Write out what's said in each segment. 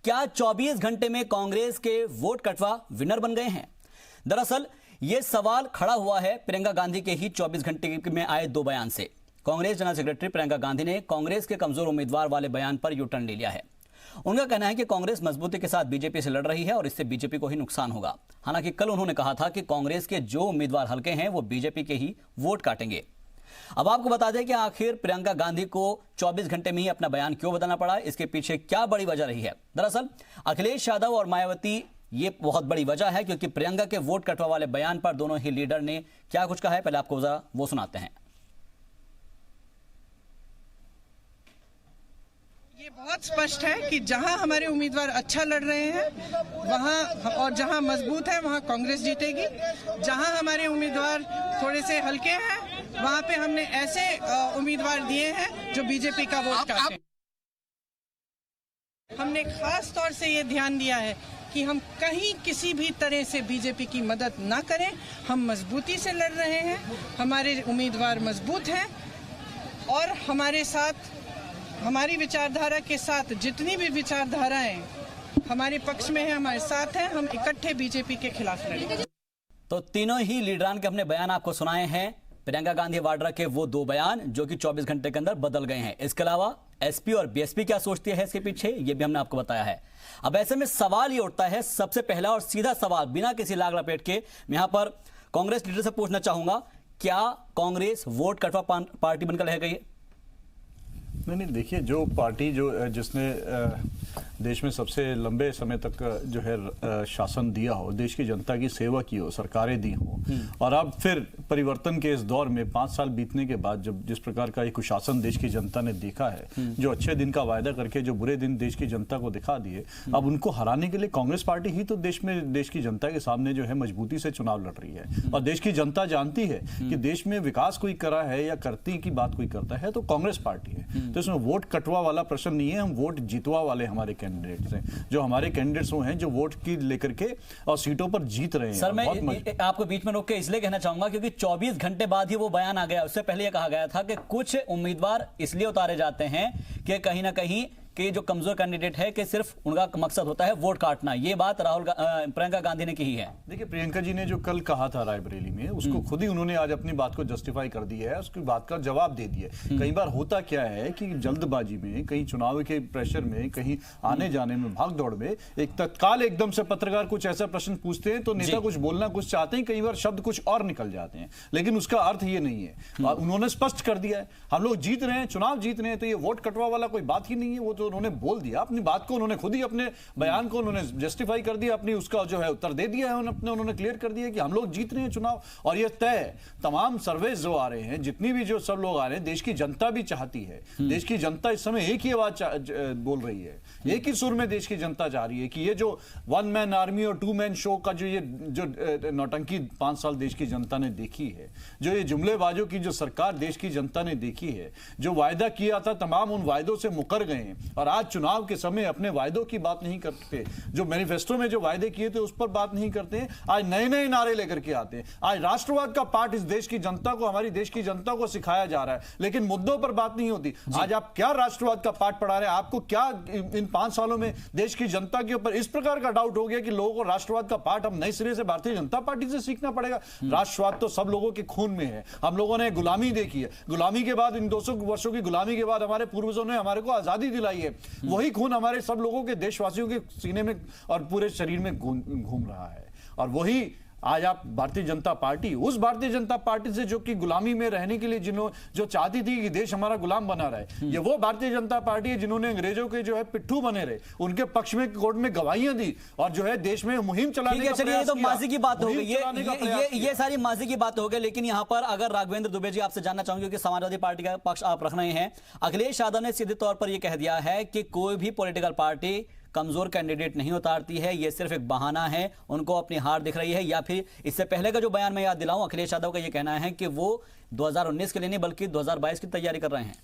क्या 24 घंटे में कांग्रेस के वोट कटवा विनर बन गए हैं? दरअसल यह सवाल खड़ा हुआ है प्रियंका गांधी के ही 24 घंटे में आए दो बयान से। कांग्रेस जनरल सेक्रेटरी प्रियंका गांधी ने कांग्रेस के कमजोर उम्मीदवार वाले बयान पर यू टर्न ले लिया है। उनका कहना है कि कांग्रेस मजबूती के साथ बीजेपी से लड़ रही है और इससे बीजेपी को ही नुकसान होगा। हालांकि कल उन्होंने कहा था कि कांग्रेस के जो उम्मीदवार हल्के हैं वो बीजेपी के ही वोट काटेंगे। अब आपको बता दें कि आखिर प्रियंका गांधी को 24 घंटे में ही अपना बयान क्यों बदलना पड़ा, इसके पीछे क्या बड़ी वजह रही है। दरअसल अखिलेश यादव और मायावती ये बहुत बड़ी वजह है, क्योंकि प्रियंका के वोट कटवा वाले बयान पर दोनों ही लीडर ने क्या कुछ कहा है, पहले आपको जरा वो सुनाते हैं। ये बहुत स्पष्ट है कि जहां हमारे उम्मीदवार अच्छा लड़ रहे हैं वहां और जहां मजबूत है वहां कांग्रेस जीतेगी। जहां हमारे उम्मीदवार थोड़े से हल्के हैं वहां पे हमने ऐसे उम्मीदवार दिए हैं जो बीजेपी का वोट काटे। हमने खास तौर से ये ध्यान दिया है कि हम कहीं किसी भी तरह से बीजेपी की मदद ना करें। हम मजबूती से लड़ रहे हैं, हमारे उम्मीदवार मजबूत हैं और हमारे साथ, हमारी विचारधारा के साथ जितनी भी विचारधाराएं हमारे पक्ष में है, हमारे साथ हैं, हम इकट्ठे बीजेपी के खिलाफ लड़ेंगे। तो तीनों ही लीडरान के अपने बयान आपको सुनाए हैं। प्रियंका गांधी वाड्रा के वो दो बयान जो कि 24 घंटे के अंदर बदल गए हैं। इसके अलावा एसपी और बीएसपी क्या सोचती है इसके पीछे, ये भी हमने आपको बताया है। अब ऐसे में सवाल ये उठता है, सबसे पहला और सीधा सवाल बिना किसी लाग लपेट के मैं यहां पर कांग्रेस लीडर से पूछना चाहूंगा, क्या कांग्रेस वोट कटवा पार्टी बनकर रह गई है? नहीं, देखिए, जो पार्टी जिसने देश में सबसे लंबे समय तक जो है शासन दिया हो, देश की जनता की सेवा की हो, सरकारें दी हो, और अब फिर परिवर्तन के इस दौर में 5 साल बीतने के बाद जब जिस प्रकार का एक कुशासन देश की जनता ने देखा है, जो अच्छे दिन का वायदा करके जो बुरे दिन देश की जनता को दिखा दिए, अब उनको हराने के लिए कांग्रेस पार्टी ही तो देश की जनता के सामने जो है मजबूती से चुनाव लड़ रही है। और देश की जनता जानती है कि देश में विकास कोई करा है या करती की बात कोई करता है तो कांग्रेस पार्टी है। तो इसमें वोट कटवा वाला प्रश्न नहीं है, हम वोट जितवा वाले हमारे कैंडिडेट्स हैं। जो हमारे कैंडिडेट्स वो हैं जो वोट की लेकर के और सीटों पर जीत रहे हैं। सर, मैं आपको बीच में रोक के इसलिए कहना चाहूंगा क्योंकि 24 घंटे बाद ही वो बयान आ गया। उससे पहले यह कहा गया था कि कुछ उम्मीदवार इसलिए उतारे जाते हैं कि कहीं ना कहीं कि जो कमजोर कैंडिडेट है कि सिर्फ उनका मकसद होता है वोट काटना। ये बात प्रियंका गांधी ने कही है। देखिए, प्रियंका जी ने जो कल कहा था रायबरेली में, उसको खुद ही उन्होंने आज अपनी बात को जस्टिफाई कर दिया है, उसकी बात का जवाब दे दिया। कई बार होता क्या है कि जल्दबाजी में, कहीं चुनाव के प्रेशर में, कहीं आने जाने में, भाग दौड़ में एक तत्काल एकदम से पत्रकार कुछ ऐसा प्रश्न पूछते हैं तो नेता कुछ बोलना कुछ चाहते हैं, कई बार शब्द कुछ और निकल जाते हैं, लेकिन उसका अर्थ ये नहीं है। उन्होंने स्पष्ट कर दिया है, हम लोग जीत रहे हैं, चुनाव जीत रहे हैं, तो ये वोट कटवा वाला कोई बात ही नहीं है। वो तो उन्होंने बोल दिया अपनी बात को, उन्होंने खुद ही अपने बयान को उन्होंने जस्टिफाई कर दिया, अपनी उसका जो है उत्तर दे दिया है, उन्होंने क्लियर कर दिया कि हम लोग जीत रहे हैं चुनाव। और ये तय तमाम सर्वे जो आ रहे हैं, जितनी भी जो सब लोग आ रहे हैं, देश की जनता भी चाहती है। देश की जनता इस समय एक ही आवाज बोल रही है, एक ही सुर में देश की जनता चाह रही है कि ये जो 1 मैन आर्मी और 2 मैन शो का जो नौटंकी 5 साल देश की जनता ने देखी है, जो ये जुमलेबाजों की जो सरकार देश की जनता ने देखी है, जो वायदा किया था तमाम उन वायदों से मुकर गए हैं और आज चुनाव के समय अपने वायदों की बात नहीं करते, जो मैनिफेस्टो में जो वायदे किए थे उस पर बात नहीं करते हैं, आज नए नए नारे लेकर के आते हैं। आज राष्ट्रवाद का पाठ इस देश की जनता को, हमारी देश की जनता को सिखाया जा रहा है, लेकिन मुद्दों पर बात नहीं होती। आज आप क्या राष्ट्रवाद का पाठ पढ़ा रहे हैं? आपको क्या इन 5 सालों में देश की जनता के ऊपर इस प्रकार का डाउट हो गया कि लोगों को राष्ट्रवाद का पाठ अब नए सिरे से भारतीय जनता पार्टी से सीखना पड़ेगा? राष्ट्रवाद तो सब लोगों के खून में है। हम लोगों ने गुलामी देखी है, गुलामी के बाद, इन 200 वर्षों की गुलामी के बाद हमारे पूर्वजों ने हमारे को आजादी दिलाई है। वही खून हमारे सब लोगों के, देशवासियों के सीने में और पूरे शरीर में घूम रहा है। और वही आज आप भारतीय जनता पार्टी, उस भारतीय जनता पार्टी से जो कि गुलामी में रहने के लिए जो चाहती थी कि देश हमारा गुलाम बना रहे, ये वो भारतीय जनता पार्टी है जिन्होंने अंग्रेजों के जो है पिट्ठू बने रहे, उनके पक्ष में कोर्ट में गवाहियां दी और जो है देश में मुहिम चलाने का प्रयास तो माजी की बात हो गई, ये सारी माजी की बात हो गई। लेकिन यहां पर अगर राघवेंद्र दुबे जी आपसे जानना चाहूंगे कि समाजवादी पार्टी का पक्ष आप रख रहे हैं, अखिलेश यादव ने सीधे तौर पर यह कह दिया है कि कोई भी पॉलिटिकल पार्टी कमजोर कैंडिडेट नहीं उतारती है, यह सिर्फ एक बहाना है, उनको अपनी हार दिख रही है। या फिर इससे पहले का जो बयान मैं याद दिलाऊं, अखिलेश यादव का यह कहना है कि वो 2019 के लिए नहीं बल्कि 2022 की तैयारी कर रहे हैं।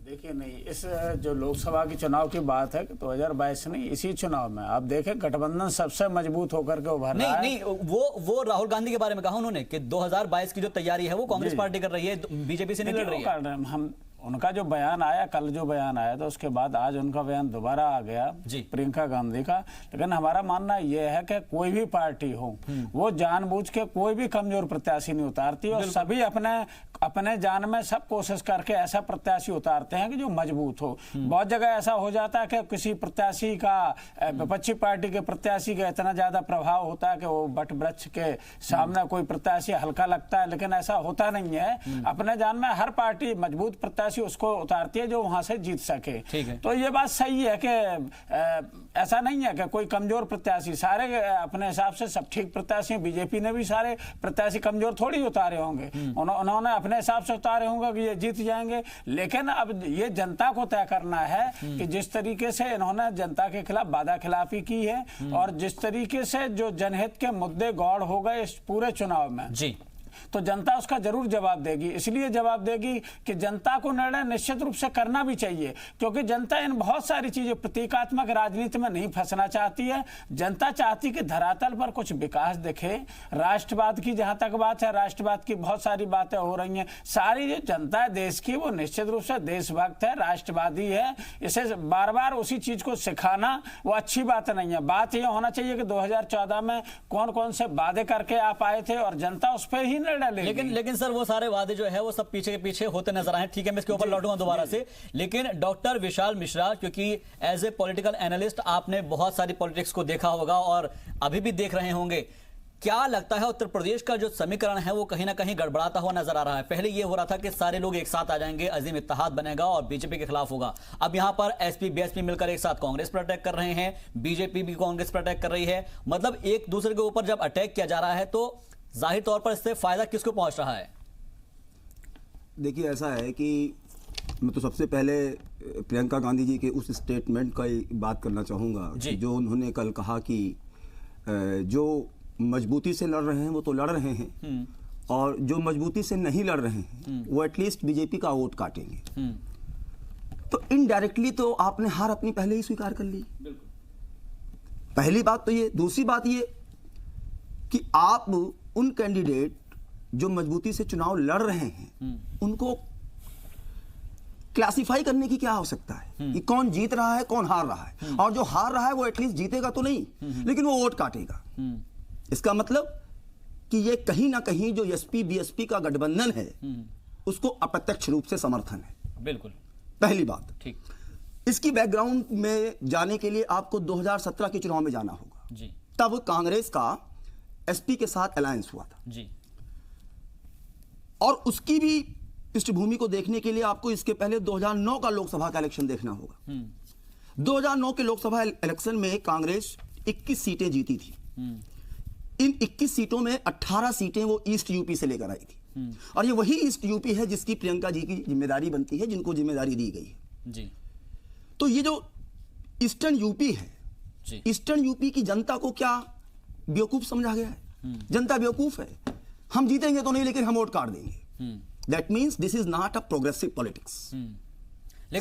देखिए, नहीं, इस जो लोकसभा के चुनाव की बात है, 2022 नहीं, इसी चुनाव में आप देखें गठबंधन सबसे मजबूत होकर के उभर रहा है। नहीं, वो राहुल गांधी के बारे में कहा उन्होंने कि 2022 की जो तैयारी है वो कांग्रेस पार्टी कर रही है, बीजेपी से नहीं लड़ रही है। हम उनका जो बयान आया, कल जो बयान आया था, उसके बाद आज उनका बयान दोबारा आ गया जी। प्रियंका गांधी का। लेकिन हमारा मानना यह है कि कोई भी पार्टी हो, वो जानबूझ के कोई भी कमजोर प्रत्याशी नहीं उतारती, और सभी अपने जान में सब कोशिश करके ऐसा प्रत्याशी उतारते हैं कि जो मजबूत हो। बहुत जगह ऐसा हो जाता है कि किसी प्रत्याशी का, विपक्षी पार्टी के प्रत्याशी का इतना ज्यादा प्रभाव होता है कि वो बट वृक्ष के सामने कोई प्रत्याशी हल्का लगता है, लेकिन ऐसा होता नहीं है। अपने जान में हर पार्टी मजबूत प्रत्याशी उसको उतारती है जो वहां से जीत सके। तो ये बात सही है कि ऐसा नहीं है कि कोई कमजोर प्रत्याशी, सारे अपने हिसाब से सब ठीक प्रत्याशी। बीजेपी ने भी सारे प्रत्याशी कमजोर थोड़ी उतारे होंगे, उन्होंने अपने हिसाब से उतारे होंगे कि ये जीत जाएंगे। लेकिन अब ये जनता को तय करना है कि जिस तरीके से इन्होंने जनता के खिलाफ वादा खिलाफी की है, और जिस तरीके से जो जनहित के मुद्दे गौड़ हो गए इस पूरे चुनाव में जी, तो जनता उसका जरूर जवाब देगी। इसलिए जवाब देगी कि जनता को निर्णय निश्चित रूप से करना भी चाहिए, क्योंकि जनता इन बहुत सारी चीजें, प्रतीकात्मक राजनीति में नहीं फंसना चाहती है। जनता चाहती कि धरातल पर कुछ विकास दिखे। राष्ट्रवाद की जहां तक बात है, राष्ट्रवाद की बहुत सारी बातें हो रही हैं। सारी जो जनता है देश की, वो निश्चित रूप से देशभक्त है, राष्ट्रवादी है। इसे बार बार उसी चीज को सिखाना वो अच्छी बात नहीं है। बात यह होना चाहिए कि 2014 में कौन कौन से वादे करके आप आए थे, और जनता उस पर ही लेकिन सर वो सारे वादे जो है वो सब पीछे के पीछे होते नजर आए। ठीक है, मैं इसके ऊपर लौटूंगा दोबारा से। लेकिन डॉक्टर विशाल मिश्रा, क्योंकि एज ए पॉलिटिकल एनालिस्ट आपने बहुत सारी पॉलिटिक्स को देखा होगा और अभी भी देख रहे होंगे, क्या लगता है उत्तर प्रदेश का जो समीकरण है वो कहीं ना कहीं गड़बड़ाता हुआ नजर आ रहा है? पहले ये हो रहा था कि सारे लोग एक साथ आ जाएंगे, अजीम इत्तेहाद बनेगा और बीजेपी के खिलाफ होगा। अब यहां पर एसपी बीएसपी मिलकर एक साथ कांग्रेस पर अटैक कर रहे हैं, बीजेपी भी कांग्रेस पर अटैक कर रही है। मतलब एक दूसरे के ऊपर जब अटैक किया जा रहा है तो जाहिर तौर पर इससे फायदा किसको पहुंच रहा है? देखिए, ऐसा है कि मैं तो सबसे पहले प्रियंका गांधी जी के उस स्टेटमेंट का बात करना चाहूँगा जो उन्होंने कल कहा कि जो मजबूती से लड़ रहे हैं वो तो लड़ रहे हैं, और जो मजबूती से नहीं लड़ रहे हैं वो एटलीस्ट बीजेपी का वोट काटेंगे। तो इनडायरेक्टली तो आपने हार अपनी पहले ही स्वीकार कर ली। पहली बात तो ये। दूसरी बात ये कि आप उन कैंडिडेट जो मजबूती से चुनाव लड़ रहे हैं उनको क्लासिफाई करने की क्या आवश्यकता है कि कौन जीत रहा है, कौन हार रहा है। और जो हार रहा है वो एटलीस्ट जीतेगा तो नहीं, लेकिन वो वोट काटेगा। इसका मतलब कि ये कहीं ना कहीं जो एसपी बीएसपी का गठबंधन है उसको अप्रत्यक्ष रूप से समर्थन है। बिल्कुल, पहली बात। ठीक। इसकी बैकग्राउंड में जाने के लिए आपको 2017 के चुनाव में जाना होगा जी। तब कांग्रेस का एसपी के साथ अलायंस हुआ था जी, और उसकी भी पृष्ठभूमि को देखने के लिए आपको इसके पहले 2009 का लोकसभा का इलेक्शन देखना होगा। 2009 के लोकसभा इलेक्शन में कांग्रेस 21 सीटें जीती थी। इन 21 सीटों में 18 सीटें वो ईस्ट यूपी से लेकर आई थी, और ये वही ईस्ट यूपी है जिसकी प्रियंका जी की जिम्मेदारी बनती है, जिनको जिम्मेदारी दी गई है जी। तो ये जो ईस्टर्न यूपी है, ईस्टर्न यूपी की जनता को क्या बेवकूफ समझा गया है? जनता बेवकूफ है। हम जीतेंगे तो नहीं, लेकिन हम वोट काट देंगे। That means this is not a progressive politics.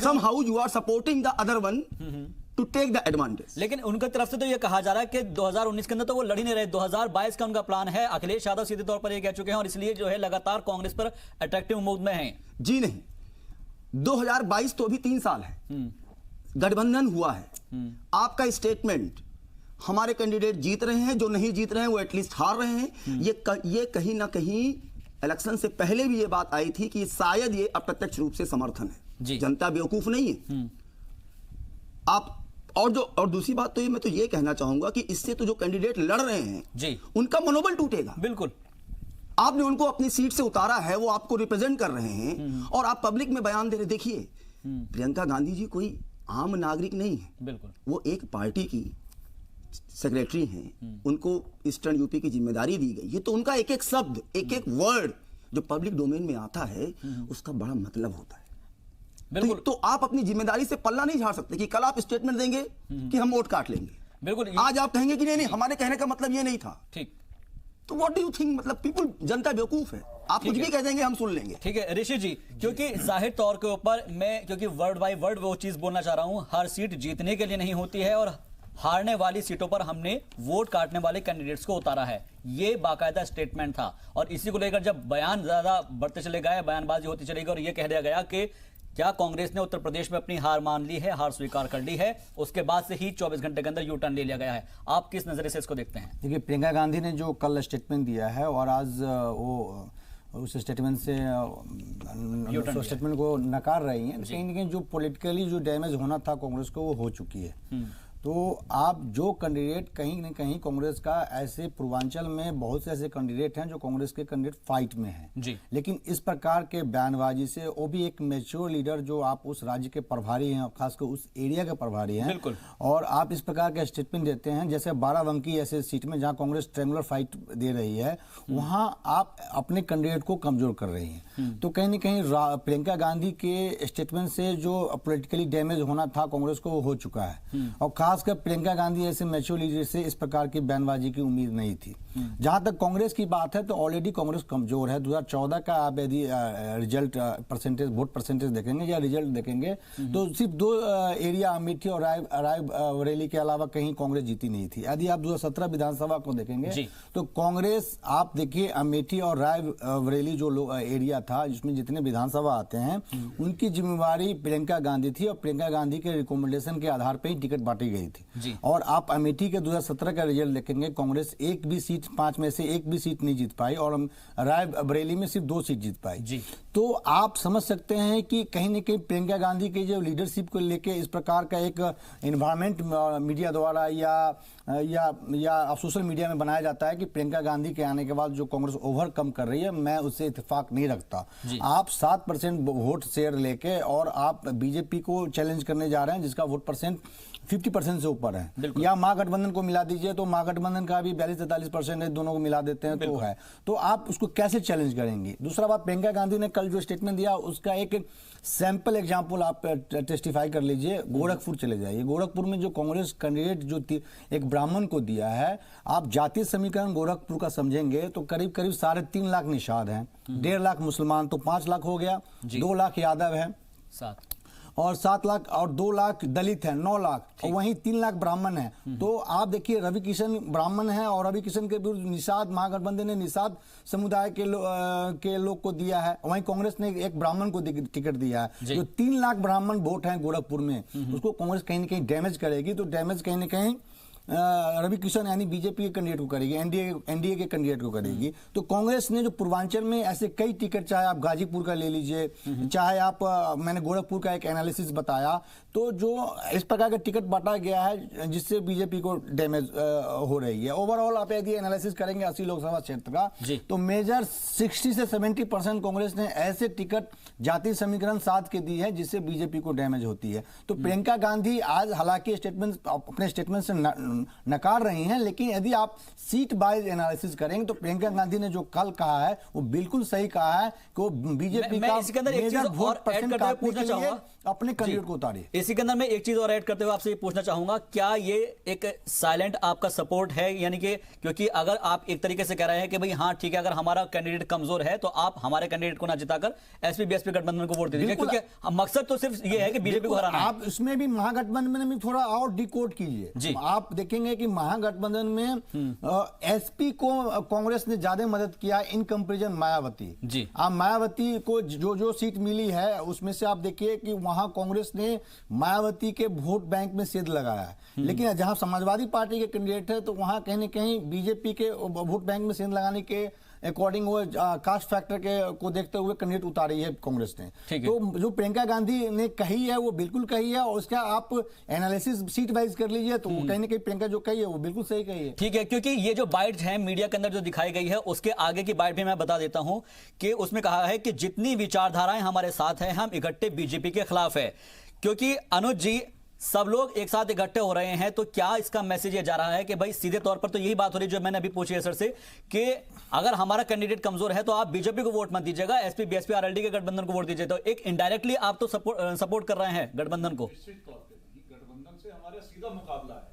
Somehow you are supporting the other one to take the advantage. लेकिन उनकी तरफ से तो ये कहा जा रहा है कि 2019 के अंदर तो वो लड़ ही नहीं रहे, 2022 का उनका प्लान है। अखिलेश यादव सीधे तौर पर ये कह चुके हैं और इसलिए जो है लगातार कांग्रेस पर अट्रैक्टिव मूड में हैं। जी नहीं, 2022 तो अभी 3 साल है, गठबंधन हुआ है। आपका स्टेटमेंट हमारे कैंडिडेट जीत रहे हैं, जो नहीं जीत रहे हैं वो एटलीस्ट हार रहे हैं, ये कहीं ना कहीं इलेक्शन से पहले भी ये बात आई थी कि शायद ये अप्रत्यक्ष रूप से समर्थन है। जनता बेवकूफ नहीं है। आप और दूसरी बात तो मैं तो ये कहना चाहूंगा कि इससे तो जो कैंडिडेट लड़ रहे हैं जी, उनका मनोबल टूटेगा। बिल्कुल, आपने उनको अपनी सीट से उतारा है, वो आपको रिप्रेजेंट कर रहे हैं और आप पब्लिक में बयान दे रहे। देखिए, प्रियंका गांधी जी कोई आम नागरिक नहीं है। बिल्कुल, वो एक पार्टी की सेक्रेटरी हैं, उनको ईस्टर्न यूपी की जिम्मेदारी दी गई है। तो उनका एक एक शब्द, एक एक वर्ड जो पब्लिक डोमेन में आता है उसका बड़ा मतलब होता है। बिल्कुल। तो आप अपनी जिम्मेदारी से पल्ला नहीं झाड़ सकते कि कल आप स्टेटमेंट देंगे कि हम वोट काट लेंगे। बिल्कुल, आज आप कहेंगे कि नहीं, हमारे कहने का मतलब ये नहीं था। ठीक। तो व्हाट डू यू थिंक? मतलब पीपल, जनता बेवकूफ है। आप कुछ भी कह देंगे, हम सुन लेंगे। ठीक है ऋषि जी, क्योंकि जाहिर तौर के ऊपर मैं क्योंकि वर्ड बाय वर्ड वो चीज बोलना चाह रहा हूं, हर सीट जीतने के लिए नहीं होती है और हारने वाली सीटों पर हमने वोट काटने वाले कैंडिडेट्स को उतारा है। ये बाकायदा स्टेटमेंट था और इसी को लेकर जब बयान ज्यादा बढ़ते चले गए, बयानबाजी होती चली गई और ये कह दिया गया कि क्या कांग्रेस ने उत्तर प्रदेश में अपनी हार मान ली है, हार स्वीकार कर ली है, उसके बाद से ही 24 घंटे के अंदर यू टर्न ले लिया गया है? आप किस नजरिए से इसको देखते हैं? देखिए, प्रियंका गांधी ने जो कल स्टेटमेंट दिया है और आज वो उस स्टेटमेंट से स्टेटमेंट को नकार रही हैं, कहीं ना कहीं जो पॉलिटिकली जो डैमेज होना था कांग्रेस को वो हो चुकी है। तो आप जो कैंडिडेट कहीं न कहीं कांग्रेस का, ऐसे पूर्वांचल में बहुत से ऐसे कैंडिडेट हैं जो कांग्रेस के कैंडिडेट फाइट में हैं जी, लेकिन इस प्रकार के बयानबाजी से, वो भी एक मैच्योर लीडर जो आप उस राज्य के प्रभारी हैं, खासकर उस एरिया के प्रभारी हैं, बिल्कुल, और आप इस प्रकार के स्टेटमेंट देते हैं, जैसे बाराबंकी ऐसे सीट में जहां कांग्रेस ट्रेंगुलर फाइट दे रही है, वहां आप अपने कैंडिडेट को कमजोर कर रही हैं। तो कहीं न कहीं प्रियंका गांधी के स्टेटमेंट से जो पॉलिटिकली डैमेज होना था कांग्रेस को, वो हो चुका है। और खासकर प्रियंका गांधी ऐसे मैच्योर लीडर से इस प्रकार की बयानबाजी की उम्मीद नहीं थी। जहां तक कांग्रेस की बात है तो ऑलरेडी कांग्रेस कमजोर है। 2014 का आप यदि रिजल्ट परसेंटेज, वोट परसेंटेज देखेंगे या रिजल्ट देखेंगे तो सिर्फ 2 एरिया अमेठी और रायबरेली के अलावा कहीं कांग्रेस जीती नहीं थी। यदि आप 2017 विधानसभा को देखेंगे तो कांग्रेस, आप देखिए अमेठी और रायबरेली जो एरिया था जिसमें जितने विधानसभा आते हैं, उनकी जिम्मेवारी प्रियंका गांधी थी और प्रियंका गांधी के रिकमेंडेशन के आधार पर ही टिकट बांटी गई थी। और आप अमेठी के 2017 का रिजल्ट देखेंगे, कांग्रेस एक भी सीट, 5 में से एक भी सीट नहीं जीत पाई और रायबरेली में सिर्फ 2 सीट जीत पाई। तो आप समझ सकते हैं कि कहीं न कहीं प्रियंका गांधी की जो लीडरशिप को लेके इस प्रकार का एक एनवायरमेंट मीडिया द्वारा या सोशल मीडिया में बनाया जाता है कि प्रियंका गांधी के आने के बाद जो कांग्रेस ओवरकम कर रही है, मैं उससे इत्तेफाक नहीं रखता। आप 7% वोट शेयर लेके और आप बीजेपी को चैलेंज करने जा रहे हैं जिसका वोट परसेंट 50% से ऊपर है। या महागठबंधन को मिला दीजिए तो महागठबंधन का भी 42-43% है, दोनों को मिला देते हैं तो है। तो आप उसको कैसे चैलेंज करेंगे? दूसरा बात, प्रियंका गांधी ने कल जो स्टेटमेंट दिया उसका एक सैंपल एग्जांपल आप टेस्टिफाई कर लीजिए। गोरखपुर चले जाइए, गोरखपुर में जो कांग्रेस कैंडिडेट जो एक ब्राह्मण को दिया है, आप जातीय समीकरण गोरखपुर का समझेंगे तो करीब करीब 3.5 लाख निषाद हैं, 1.5 लाख मुसलमान, तो 5 लाख हो गया, 2 लाख यादव है, 7 लाख और 2 लाख दलित है, 9 लाख, और वहीं 3 लाख ब्राह्मण है। तो आप देखिए, रवि किशन ब्राह्मण है और रवि किशन के विरुद्ध निषाद, महागठबंधन ने निषाद समुदाय के लोग को दिया है, वहीं कांग्रेस ने एक ब्राह्मण को टिकट दिया है। जो 3 लाख ब्राह्मण वोट हैं गोरखपुर में, उसको कांग्रेस कहीं न कहीं डैमेज करेगी। तो डैमेज कहीं न कहीं रवि किशन यानी बीजेपी के कैंडिडेट को करेगी, एनडीए के कैंडिडेट को करेगी। तो कांग्रेस ने जो पूर्वांचल में ऐसे कई टिकट, चाहे आप गाजीपुर का ले लीजिए, चाहे आप मैंने गोरखपुर का एक एनालिसिस बताया, तो जो इस प्रकार का टिकट बांटा गया है जिससे बीजेपी को डैमेज हो रही है। ओवरऑल आप यदि एनालिसिस करेंगे 80 लोकसभा क्षेत्र का, तो मेजर 60 से 70% कांग्रेस ने ऐसे टिकट जातीय समीकरण साध के दी है जिससे बीजेपी को डैमेज होती है। तो प्रियंका गांधी आज हालांकि अपने स्टेटमेंट से नकार रही हैं, लेकिन यदि आप सीट वाइज एनालिसिस करेंगे तो प्रियंका गांधी ने जो कल कहा है वो बिल्कुल सही कहा है कि वो बीजेपी का मेजर वोट परसेंट काटने के लिए अपने कैंडिडेट को उतारिए। इसी के अंदर मैं एक चीज और ऐड करते हुए आपसे ये पूछना चाहूंगा, क्या ये एक साइलेंट आपका सपोर्ट है? यानी कि क्योंकि अगर आप एक तरीके से कह रहे हैं कि भाई हाँ ठीक है, अगर हमारा कैंडिडेट कमजोर है तो आप हमारे कैंडिडेट को ना जिताकर एसपी बीएसपी गठबंधन को वोट दे दीजिए, क्योंकि मकसद तो सिर्फ ये है कि बीजेपी को हराना। आप इसमें भी महागठबंधन में थोड़ा और डिकोड कीजिए। आप देखेंगे कि महागठबंधन में एसपी को कांग्रेस ने ज्यादा मदद किया इन कंपेरिजन मायावती। आप मायावती को जो सीट मिली है उसमें से आप देखिए कि वहां कांग्रेस ने मायावती के वोट बैंक में सेंध लगाया है, लेकिन जहां समाजवादी पार्टी के कैंडिडेट है तो वहां कहीं न कहीं बीजेपी के वोट बैंक में सेंध लगाने के अकॉर्डिंग वो कास्ट फैक्टर को देखते हुए कैंडिडेट उतारी है कांग्रेस ने। तो जो प्रियंका गांधी ने कही है वो बिल्कुल कही है, और उसका आप एनालिसिस सीट वाइज कर लीजिए तो कहीं न कहीं प्रियंका जो कही है वो बिल्कुल सही कही है। ठीक है, क्योंकि ये जो बाइट है मीडिया के अंदर जो दिखाई गई है उसके आगे की बाइट भी मैं बता देता हूं कि उसमें कहा है कि जितनी विचारधाराएं हमारे साथ हैं, हम इकट्ठे बीजेपी के खिलाफ है। क्योंकि अनुज जी, सब लोग एक साथ इकट्ठे हो रहे हैं, तो क्या इसका मैसेज ये जा रहा है कि भाई सीधे तौर पर तो यही बात हो रही है जो मैंने अभी पूछी है सर से, कि अगर हमारा कैंडिडेट कमजोर है तो आप बीजेपी को वोट मत दीजिएगा, एसपी बीएसपी आरएलडी के गठबंधन को वोट दीजिए। तो एक इनडायरेक्टली आप तो सपोर्ट कर रहे हैं गठबंधन को। गठबंधन से हमारा सीधा मुकाबला है।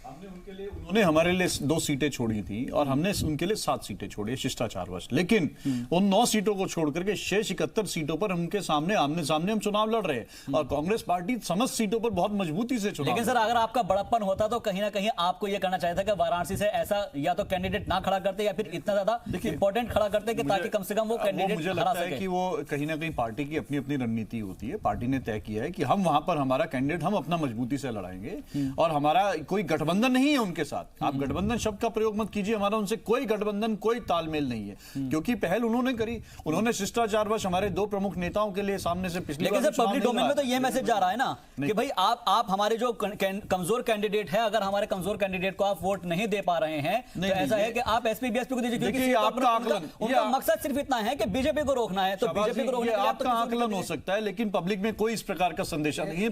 हम उन्होंने हमारे लिए 2 सीटें छोड़ी थी और हमने उनके लिए 7 सीटें छोड़ी शिष्टाचारवश, लेकिन उन 9 सीटों को छोड़ करके शेष 71 सीटों पर उनके सामने आमने सामने हम चुनाव लड़ रहे हैं और कांग्रेस पार्टी समस्त सीटों पर बहुत मजबूती से चुनाव। लेकिन सर अगर आपका बड़प्पन होता तो कहीं ना कहीं आपको यह करना चाहिए था कि वाराणसी से ऐसा या तो कैंडिडेट ना खड़ा करते या फिर इतना ज्यादा इंपॉर्टेंट खड़ा करते कि ताकि कम से कम वो कैंडिडेट मुझे हरा लगता है सके। कि वो कहीं ना कहीं पार्टी की अपनी अपनी रणनीति होती है। पार्टी ने तय किया है कि हम वहां पर हमारा कैंडिडेट हम अपना मजबूती से लड़ाएंगे और हमारा कोई गठबंधन नहीं है उनके साथ। आप गठबंधन शब्द का प्रयोग मत कीजिए, हमारा उनसे कोई गठबंधन कोई तालमेल नहीं है, क्योंकि पहल उन्होंने करी। उन्होंने शिष्टाचारवश हमारे 2 प्रमुख नेताओं के लिए सामने से पिछली लेकिन सर पब्लिक डोमेन में तो ये मैसेज जा रहा है ना कि भाई आप हमारे जो कमजोर कैंडिडेट है, अगर हमारे कमजोर कैंडिडेट को आप वोट नहीं दे पा रहे हैं तो ऐसा है कि आप एसपी बीएसपी को दीजिए, क्योंकि आपका आकलन, उनका मकसद सिर्फ इतना है कि बीजेपी को रोकना है। तो बीजेपी को रोकने के लिए आपका आकलन हो सकता है, लेकिन पब्लिक में कोई इस प्रकार का संदेशा नहीं है।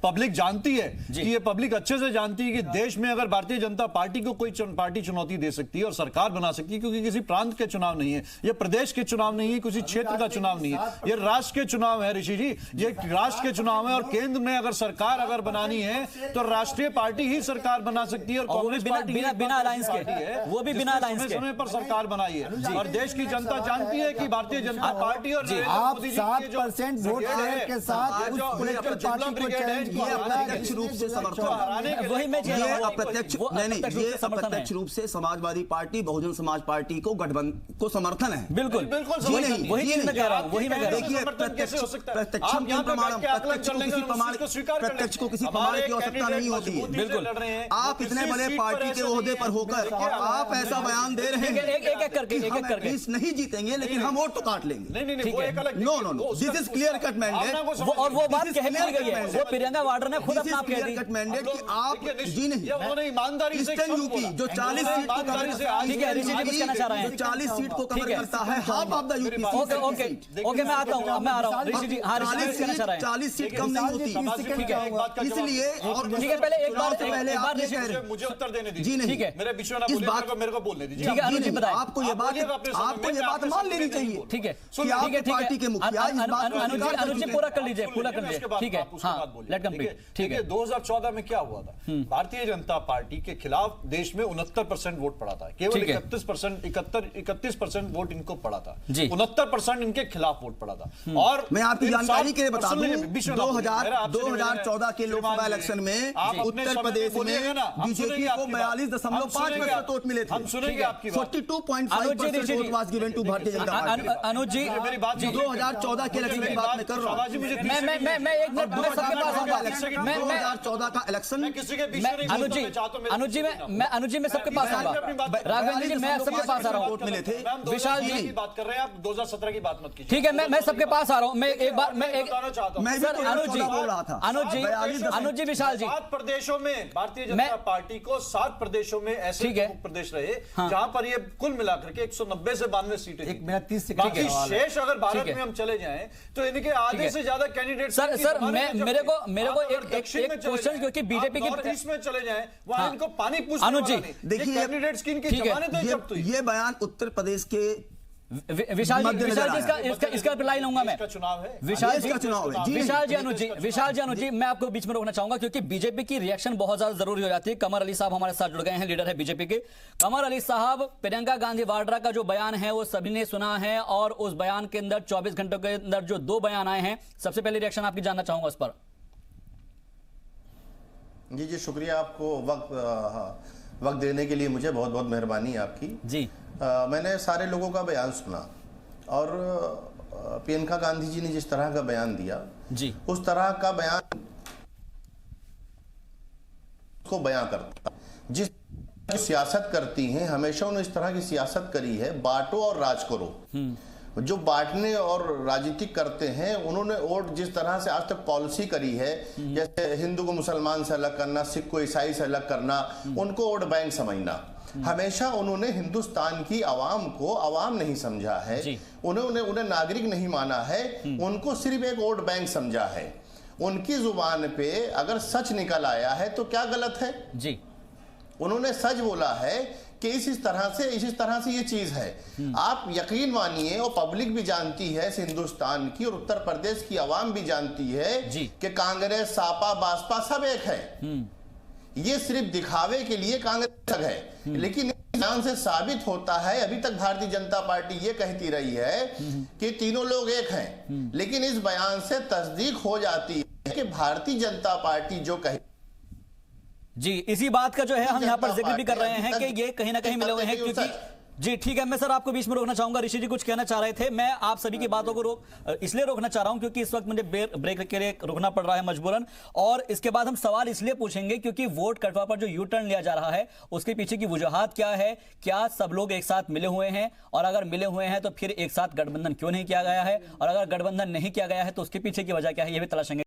पब्लिक जानती है कि ये पब्लिक अच्छे से जानती है कि देश में अगर भारतीय जनता पार्टी को कोई पार्टी चुनौती दे सकती है और सरकार बना सकती है, क्योंकि किसी प्रांत के चुनाव नहीं है, ये प्रदेश के चुनाव नहीं है, किसी क्षेत्र का चुनाव नहीं है, ये राष्ट्र के चुनाव है ऋषि जी, ये राष्ट्र के चुनाव है। और केंद्र में अगर सरकार अगर बनानी है तो राष्ट्रीय पार्टी ही सरकार बना सकती है और कांग्रेस पार्टी बिना अलायंस के, वो भी बिना अलायंस के समय पर सरकार बनाई है और देश की जनता जानती है कि भारतीय जनता पार्टी और आप 7% वोट शेयर के साथ उस पॉलिटिकल पार्टी को चैलेंज किया, अप्रत्यक्ष रूप से समर्थन, वही मैं ये अप्रत्यक्ष नहीं, ये अप्रत्यक्ष रूप से समाजवादी पार्टी बहुजन समाज पार्टी को गठबंधन को समर्थन है। बिल्कुल जी नहीं, वही चीज मैं कह रहा हूं, वही मैं कह रहा हूं। देखिए प्रत्यक्ष को किसी प्रमाण की आवश्यकता नहीं होती है। बिल्कुल आप इतने बड़े पार्टी के ओहदे पर होकर आप ऐसा बयान दे रहे हैं एक करके नहीं जीतेंगे लेकिन हम वोट तो काट लेंगे। No no no, this is clear cut mandate. और वो बात कह दी गई है, वो प्रियंका वाड्रा ने खुद अपना कह दी कट मैंडेट कि आप जी नहीं, ईमानदारी से ईस्टर्न यूपी जो 40 सीट को कवर करता है, ठीक है, ऋषि जी कुछ कहना चाह रहे हैं, जो 40 सीट को कवर करता है, half of the UP. Okay मैं आता हूं, मैं आ रहा हूं ऋषि जी। हाँ ऋषि जी कहना चाह रहे हैं 40 सीट कम नहीं होती, ठीक है इसलिए ठीक है पहले एक बार मुझे उत्तर देने दीजिए। जी नहीं, ठीक है मेरे विषय ना बोलिए, मेरे को बोलने दीजिए। ठीक है अनुज जी बताइए। आपको ये बात मान लेनी चाहिए। ठीक है कि आपकी पार्टी के मुखिया इस बात को अनुज जी पूरा कर लीजिए, पूरा कर लीजिए। ठीक है हाँ लेट कंप्लीट। ठीक है 2014 में क्या हुआ था, भारतीय जनता पार्टी के खिलाफ देश में 69% वोट पड़ा था, केवल 31% वोट इनको पड़ा था, 69% इनके खिलाफ वोट पड़ा था। और मैं आपकी जानकारी के लिए बता दूं 2014 के लोकसभा इलेक्शन में उत्तर प्रदेश में बीजेपी को 42.5% वोट मिले थे। हम सुनेंगे आपकी बात। 42.5% vote was given to Bharatiya Janata party. अनुज जी मेरी बात 2014 के इलेक्शन की बात मैं कर रहा हूं। मैं एक मिनट मैं सबके पास आऊंगा। 2014 का इलेक्शन अनुज जी मैं सबके पास आऊंगा। राघवेंद्र जी मैं सबके पास आ रहा हूँ। वोट मिले थे। विशाल जी बात कर रहे हैं आप, 2017 की बात मत कीजिए। ठीक है मैं सबके पास आ रहा हूँ। मैं एक बार मैं एक मैं भी सर अनुज बोल रहा था। जी विशाल जी 7 प्रदेशों में भारतीय जनता पार्टी को 7 प्रदेशों में ऐसे प्रदेश रहे जहां पर ये कुल मिलाकर के 190 से 92 सीटें एक मिनट 30 सेकंड बाकी शेष अगर भारत में हम चले जाएं तो इनके आधे से ज्यादा कैंडिडेट सर मेरे को एक क्वेश्चन, क्योंकि बीजेपी की में चले जाएं वहां इनको पानी पूछने अनुज जी देखिए कैंडिडेट्स की इनकी जमानतें जब्त हुई। ये बयान उत्तर प्रदेश के विशाल जी इसका रिप्लाई लूंगा मैं। चुनाव है विशाल जी का चुनाव है। विशाल जी अनुज जी मैं आपको बीच में रोकना चाहूंगा, क्योंकि बीजेपी की रिएक्शन बहुत ज्यादा जरूरी हो जाती है। कमर अली साहब हमारे साथ जुड़ गए हैं, लीडर है बीजेपी के। कमर अली साहब, प्रियंका गांधी वाड्रा का जो बयान है वो सभी ने सुना है और उस बयान के अंदर 24 घंटों के अंदर जो 2 बयान आए हैं, सबसे पहले रिएक्शन आपकी जानना चाहूंगा उस पर। जी शुक्रिया आपको वक्त देने के लिए, मुझे बहुत बहुत मेहरबानी आपकी जी। मैंने सारे लोगों का बयान सुना और प्रियंका गांधी जी ने जिस तरह का बयान दिया जी उस तरह का बयान को बयां करता। जिस सियासत करती हैं हमेशा उन्होंने इस तरह की सियासत करी है, बांटो और राज करो। जो बांटने और राजनीतिक करते हैं उन्होंने वोट जिस तरह से आज तक पॉलिसी करी है, जैसे हिंदू को मुसलमान से अलग करना, सिख को ईसाई से अलग करना, उनको वोट बैंक समझना। हमेशा उन्होंने हिंदुस्तान की आवाम को आवाम नहीं समझा है, उन्हें नागरिक नहीं माना है, उनको सिर्फ एक वोट बैंक समझा है। उनकी जुबान पे अगर सच निकल आया है तो क्या गलत है जी। उन्होंने सच बोला है कि इस तरह से ये चीज है। आप यकीन मानिए और पब्लिक भी जानती है हिंदुस्तान की और उत्तर प्रदेश की आवाम भी जानती है कि कांग्रेस, सापा, बासपा सब एक है। ये सिर्फ दिखावे के लिए कांग्रेस है, लेकिन इस बयान से साबित होता है, अभी तक भारतीय जनता पार्टी ये कहती रही है कि तीनों लोग एक हैं, लेकिन इस बयान से तस्दीक हो जाती है कि भारतीय जनता पार्टी जो कहे जी, इसी बात का जो है हम यहाँ पर जिक्र भी कर रहे हैं कि ये कहीं ना कहीं मिले हुए हैं, क्योंकि जी ठीक है, मैं सर आपको बीच में रोकना चाहूंगा। ऋषि जी कुछ कहना चाह रहे थे, मैं आप सभी की बातों को इसलिए रोकना चाह रहा हूं क्योंकि इस वक्त मुझे ब्रेक के लिए रुकना पड़ रहा है मजबूरन, और इसके बाद हम सवाल इसलिए पूछेंगे क्योंकि वोट कटवा पर जो यू टर्न लिया जा रहा है उसके पीछे की वजूहात क्या है, क्या सब लोग एक साथ मिले हुए हैं, और अगर मिले हुए हैं तो फिर एक साथ गठबंधन क्यों नहीं किया गया है, और अगर गठबंधन नहीं किया गया है तो उसके पीछे की वजह क्या है, यह भी तलाशेंगे।